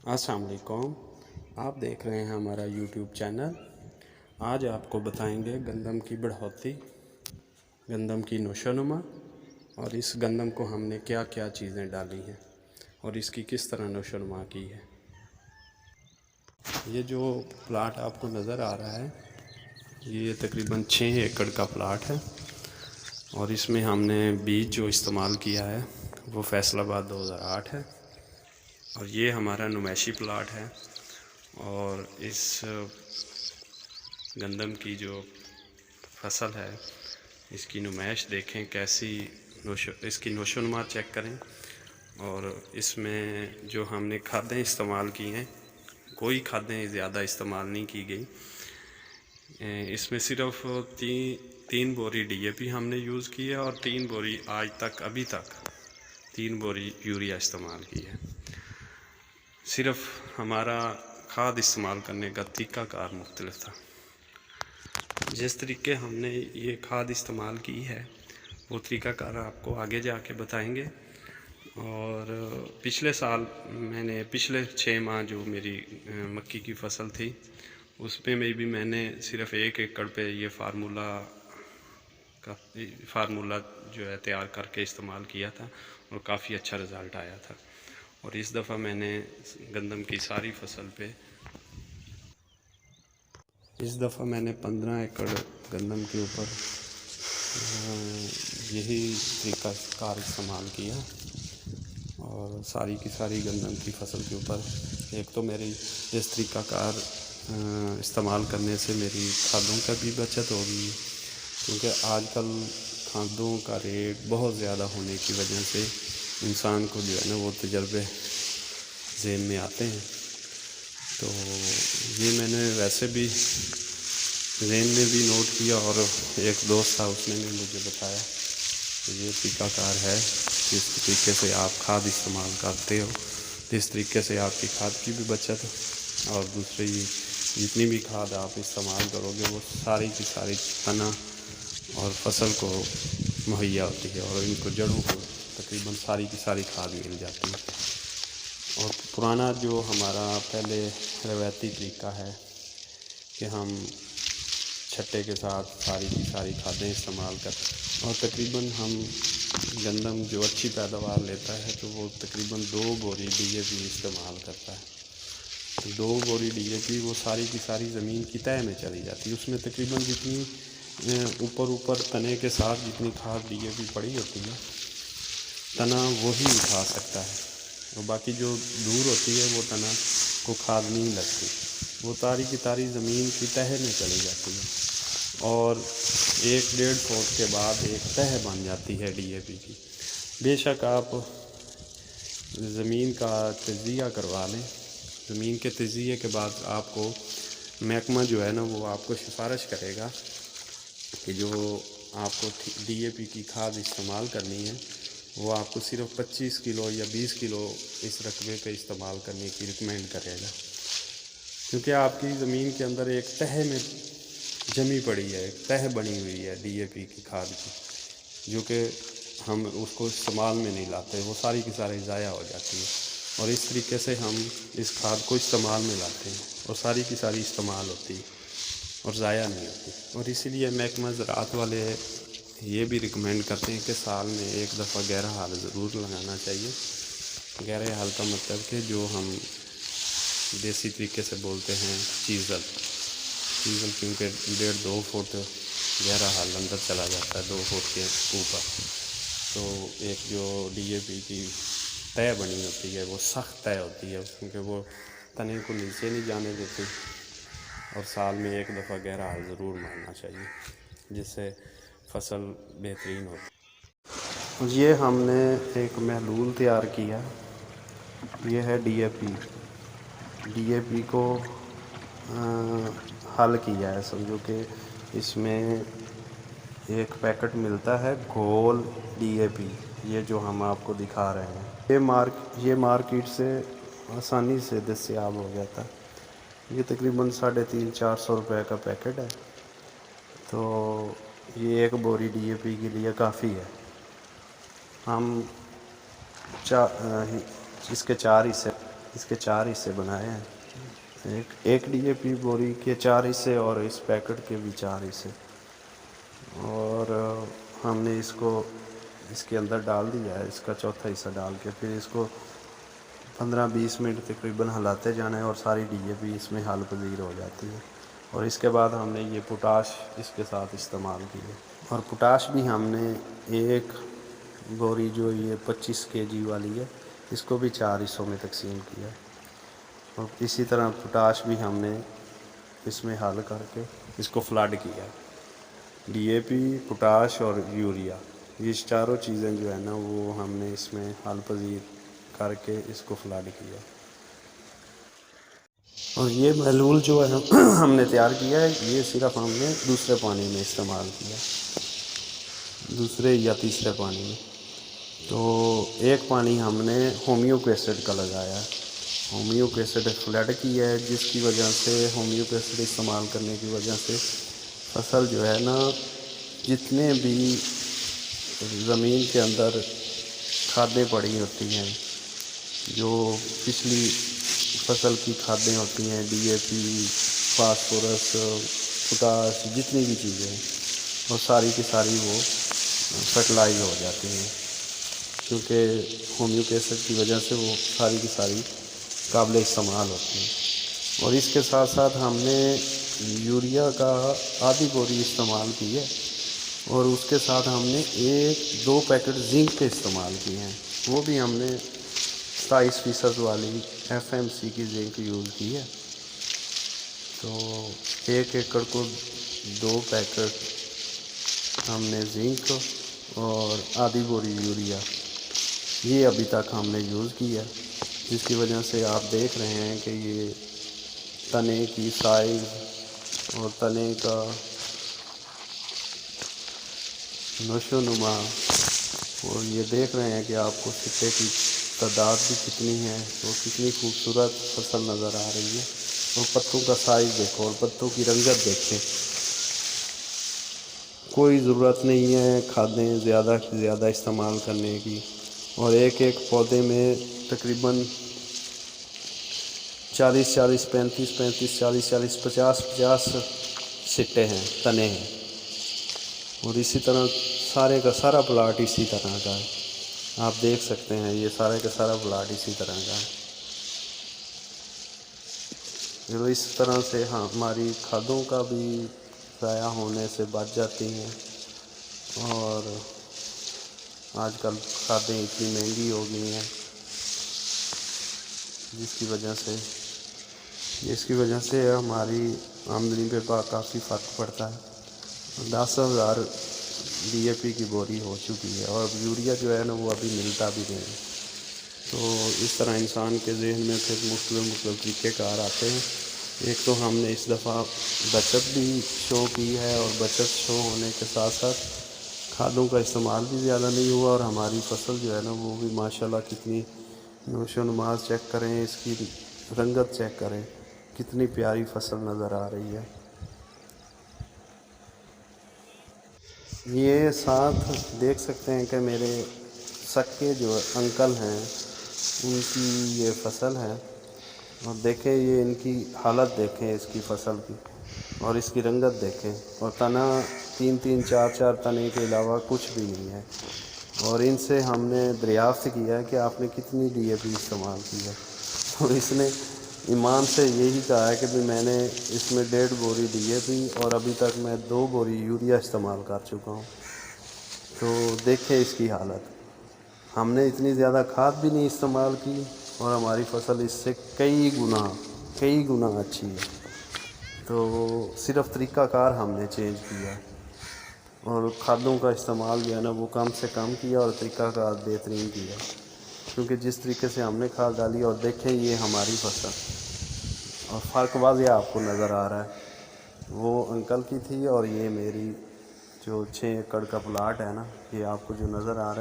अस्सलाम वालेकुम। आप देख रहे हैं हमारा यूट्यूब चैनल। आज आपको बताएंगे गंदम की बढ़ोतरी, गंदम की नोशोनुमा और इस गंदम को हमने क्या क्या चीज़ें डाली हैं और इसकी किस तरह नोशोनुमा की है। ये जो प्लाट आपको नज़र आ रहा है ये तकरीबन 6 एकड़ का प्लाट है और इसमें हमने बीज जो इस्तेमाल किया है वो फैसलाबाद 2008 है और ये हमारा नुमाइशी प्लाट है। और इस गंदम की जो फसल है इसकी नुमाइश देखें कैसी, इसकी नोशोनुमा चेक करें। और इसमें जो हमने खादें इस्तेमाल की हैं, कोई खादें ज़्यादा इस्तेमाल नहीं की गई। इसमें सिर्फ तीन बोरी DAP हमने यूज़ की है और 3 बोरी अभी तक 3 बोरी यूरिया इस्तेमाल की है। सिर्फ हमारा खाद इस्तेमाल करने का तरीक़ाकार मुख्तलिफ था। जिस तरीके हमने ये खाद इस्तेमाल की है वो तरीक़ाकार आपको आगे जाके बताएंगे। और पिछले साल मैंने पिछले 6 माह जो मेरी मक्की की फसल थी उसमें में भी मैंने सिर्फ 1 एकड़ पे ये फार्मूला जो है तैयार करके इस्तेमाल किया था और काफ़ी अच्छा रिज़ल्ट आया था। और इस दफ़ा मैंने गंदम की सारी फसल पे 15 एकड़ गंदम के ऊपर यही तरीक़ाकार इस्तेमाल किया। और सारी की सारी गंदम की फसल के ऊपर एक तो मेरी इस तरीक़ाकार इस्तेमाल करने से मेरी खादों का भी बचत होगी, क्योंकि आजकल खादों का रेट बहुत ज़्यादा होने की वजह से इंसान को जो है ना वो तजर्बे ज़हन में आते हैं। तो ये मैंने वैसे भी ज़हन में भी नोट किया और एक दोस्त था उसने भी मुझे बताया कि ये तरीक़ाकार है, जिस तरीके से आप खाद इस्तेमाल करते हो इस तरीके से आपकी खाद की भी बचत और दूसरी जितनी भी खाद आप इस्तेमाल करोगे वो सारी की सारी तना और फसल को मुहैया होती है और इनको जड़ों को तकरीबन सारी की सारी खाद मिल जाती है। और पुराना जो हमारा पहले रवायती तरीका है कि हम छट्टे के साथ सारी की सारी खादें इस्तेमाल करते और तकरीबन हम गंदम जो अच्छी पैदावार लेता है तो वो तकरीबन 2 बोरी DAP इस्तेमाल करता है। 2 बोरी DAP वो सारी की सारी ज़मीन की तह में चली जाती है। उसमें तकरीबन जितनी ऊपर तने के साथ जितनी खाद DAP पड़ी होती है तना वही उठा सकता है और बाकी जो दूर होती है वो तना को खाद नहीं लगती, वो तारी की तारी ज़मीन की तह में चली जाती है और 1-1.5 फुट के बाद एक तह बन जाती है DAP की। बेशक आप ज़मीन का तजिया करवा लें, ज़मीन के तजिए के बाद आपको महकमा जो है ना वो आपको सिफारिश करेगा कि जो आपको DAP की खाद इस्तेमाल करनी है वो आपको सिर्फ 25 किलो या 20 किलो इस रकबे पे इस्तेमाल करने की रिकमेंड करेगा, क्योंकि आपकी ज़मीन के अंदर एक तह में जमी पड़ी है, एक तह बनी हुई है DAP की खाद की, जो कि हम उसको इस्तेमाल में नहीं लाते, वो सारी की सारी ज़ाया हो जाती है। और इस तरीके से हम इस खाद को इस्तेमाल में लाते हैं और सारी की सारी इस्तेमाल होती है और ज़ाया नहीं होती। और इसीलिए महकमा ज़राअत वाले ये भी रिकमेंड करते हैं कि साल में एक दफ़ा गहरा हाल ज़रूर लगाना चाहिए। गहरे हाल का मतलब कि जो हम देसी तरीके से बोलते हैं चीज़ल, क्योंकि 1.5-2 फुट गहरा हाल अंदर चला जाता है 2 फुट के ऊपर, तो एक जो DAP की तय बनी होती है वो सख्त तय होती है, क्योंकि वो तने को नीचे नहीं जाने देती। और साल में एक दफ़ा गहरा हाल ज़रूर मारना चाहिए जिससे फसल बेहतरीन होती। ये हमने एक महलूल तैयार किया, ये है DAP को हल किया है। समझो कि इसमें एक पैकेट मिलता है घोल DAP, ये जो हम आपको दिखा रहे हैं ये मार्केट से आसानी से दस्तयाब हो जाता है। ये तकरीबन 350-400 रुपये का पैकेट है, तो ये 1 बोरी DAP के लिए काफ़ी है। हम इसके 4 हिस्से اس کے 4 حصے بنائے ہیں، ایک ڈی اے پی بوری کے 4 حصے اور اس پیکٹ کے بھی 4 حصے، اور ہم نے اس کو اس کے اندر ڈال دیا ہے، اس کا چوتھا حصہ ڈال کے پھر اس کو 15-20 منٹ تقریباً ہلاتے جانا ہے اور ساری ڈی اے پی اس میں حل پذیر ہو جاتی ہے۔ اور اس کے بعد ہم نے یہ پوٹاش اس کے ساتھ استعمال کی ہے، اور پوٹاش بھی ہم نے ایک بوری جو یہ 25 kg والی ہے اس کو بھی 4 حصوں میں تقسیم کیا، اور اسی طرح پوٹاش بھی ہم نے اس میں حل کر کے اس کو فلڈ کیا، ڈی اے پی، پوٹاش اور یوریا، یہ چاروں چیزیں جو ہے نا وہ ہم نے اس میں حل پذیر کر کے اس کو فلڈ کیا۔ اور یہ محلول جو ہے ہم نے تیار کیا ہے، یہ صرف ہم نے دوسرے پانی میں استعمال کیا، دوسرے یا تیسرے پانی میں۔ تو ایک پانی ہم نے ہومیوک ایسڈ کا لگایا ہے، ہومیوک ایسڈ فلڈ کیا ہے، جس کی وجہ سے ہومیوک ایسڈ استعمال کرنے کی وجہ سے فصل جو ہے نا جتنے بھی زمین کے اندر کھادیں پڑی ہوتی ہیں، جو پچھلی فصل کی کھادیں ہوتی ہیں، D A P, phosphorus, potash, جتنی بھی چیزیں ہیں وہ ساری کی ساری وہ فرٹیلائز ہو جاتی ہیں، کیونکہ ہومیوک ایسڈ کی وجہ سے وہ ساری کی ساری قابل استعمال ہوتی ہیں۔ اور اس کے ساتھ ساتھ ہم نے یوریا کا آدھی بوری استعمال کی ہے، اور اس کے ساتھ ہم نے 1-2 پیکٹ زنک کے استعمال کیے ہیں، وہ بھی ہم نے 27% والی ایف ایم سی کی زنک یوز کی ہے۔ تو 1 ایکڑ کو 2 پیکٹ ہم نے زنک اور آدھی بوری یوریا یہ ابھی تک ہم نے یوز کیا، جس کی وجہ سے آپ دیکھ رہے ہیں کہ یہ تنے کی سائز اور تنے کا نشو و نما، اور یہ دیکھ رہے ہیں کہ آپ کو سٹے کی تعداد بھی کتنی ہے اور کتنی خوبصورت فصل نظر آ رہی ہے، اور پتوں کا سائز دیکھو اور پتوں کی رنگت دیکھیں۔ کوئی ضرورت نہیں ہے کھادیں زیادہ سے زیادہ استعمال کرنے کی، اور ایک پودے میں تقریباً 40-40، 35-35، 40-40، 50-50 سٹے ہیں، تنے ہیں، اور اسی طرح سارے کا سارا پلاٹ اسی طرح کا ہے، آپ دیکھ سکتے ہیں یہ سارے کا سارا پلاٹ اسی طرح کا ہے۔ جو اس طرح سے ہماری کھادوں کا بھی ضائع ہونے سے بچ جاتی ہیں، اور آج کل کھادیں اتنی مہنگی ہو گئی ہیں جس کی وجہ سے ہماری آمدنی پہ کافی فرق پڑتا ہے۔ 10,000 ڈی اے پی کی بوری ہو چکی ہے، اور یوریا جو ہے نا وہ ابھی ملتا بھی نہیں ہے۔ تو اس طرح انسان کے ذہن میں پھر مختلف طریقے کار آتے ہیں۔ ایک تو ہم نے اس دفعہ بچت بھی شو کی ہے، اور بچت شو ہونے کے ساتھ ساتھ کھادوں کا استعمال بھی زیادہ نہیں ہوا، اور ہماری فصل جو ہے نا وہ بھی ماشاءاللہ کتنی نوشو و نما چیک کریں، اس کی رنگت چیک کریں، کتنی پیاری فصل نظر آ رہی ہے۔ یہ ساتھ دیکھ سکتے ہیں کہ میرے سکے جو انکل ہیں ان کی یہ فصل ہے، اور دیکھیں یہ ان کی حالت دیکھیں اس کی فصل کی، اور اس کی رنگت دیکھیں، اور تنا 3-3، 4-4 تنے کے علاوہ کچھ بھی نہیں ہے، اور ان سے ہم نے دریافت کیا ہے کہ آپ نے کتنی ڈی اے پی استعمال کی ہے، تو اس نے ایمان سے یہی کہا ہے کہ میں نے اس میں 1.5 بوری ڈی اے پی اور ابھی تک میں 2 بوری یوریا استعمال کر چکا ہوں۔ تو دیکھیں اس کی حالت، ہم نے اتنی زیادہ کھاد بھی نہیں استعمال کی، اور ہماری فصل اس سے کئی گنا اچھی ہے۔ تو صرف طریقہ کار ہم نے چینج کیا، اور کھادوں کا استعمال جو ہے نا وہ کم سے کم کیا، اور طریقہ کار بہترین کیا، کیونکہ جس طریقے سے ہم نے کھاد ڈالی، اور دیکھیں یہ ہماری فصل، اور فرق واضح آپ کو نظر آ رہا ہے، وہ انکل کی تھی اور یہ میری جو 6 ایکڑ کا پلاٹ ہے نا، یہ آپ کو جو نظر آ رہا ہے۔